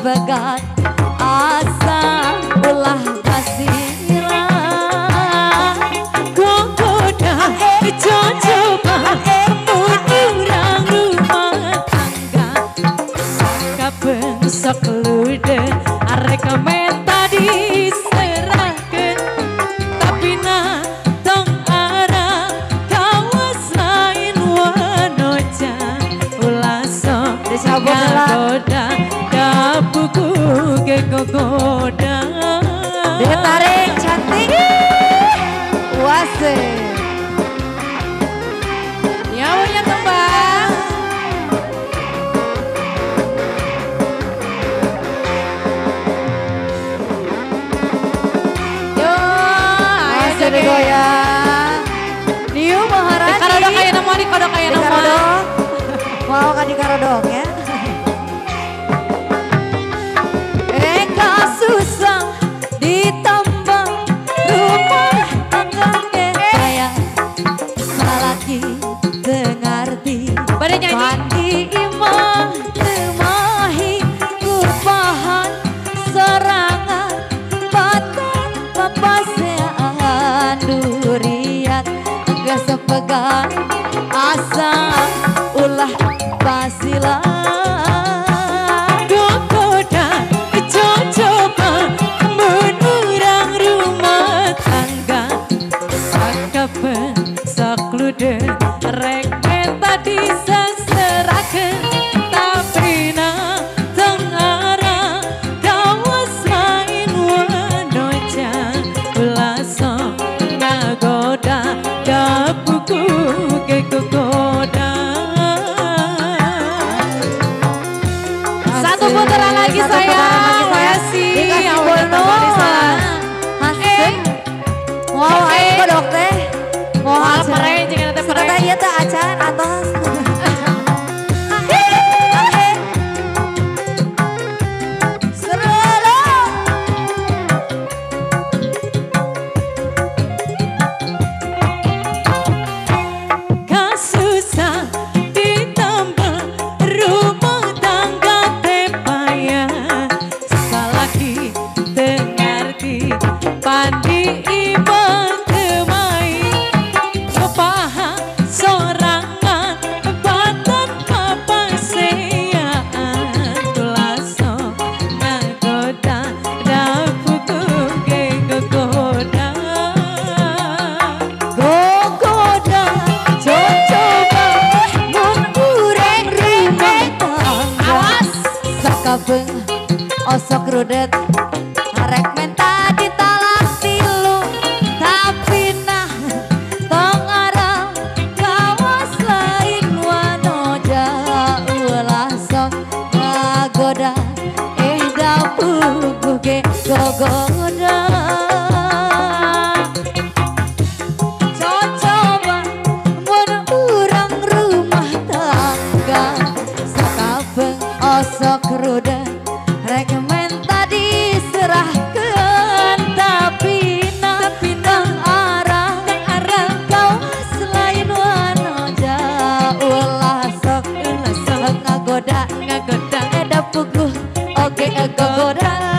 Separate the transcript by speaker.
Speaker 1: Begat asa ulah basiran gogoda coba urang rumah tangga kabengsok lude arek meta diserahkeun tapi na tong arah kawas lain wanoja ulah sok ngagoda buku ke gogoda ditarik cantik wase nyawanya kembang yo ayo jadi goyang niu maharani karodok kaya nama nih kodok kaya nama mau kan di karodok ya susah ditambah rumah tangga kayak salaki dengarti mandi imah temahi kurbahan serangan batan papasean durian enggak sepegan asa ulah basilan saklude rek tadi seserakeun tapi na tengara kawas lain wanoja ulah sok ngagoda dapuku ke gogoda satu putaran lagi saya sih yang wow ayo kodok teh mohal pere jangan ada pere kata iya teh acan atas kasusah ditambah rumah tangga tepaya salaki dengarti pandi iman sorangan batan papasean tulaso ngagoda dapuku ke gogoda gogoda coba mun urang rumah tangga awas sakabeng osok rudet arek menta ditalak tilu tapi nah tong arah kawas lain wanoja ulah sok ngagoda dapuku ge gogoda coba mun urang rumah tangga sakabeng osok rudet rek menta diserahkeun tapi tang arah kawas lain wanoja ulah sok ngagoda dapuku oge gogoda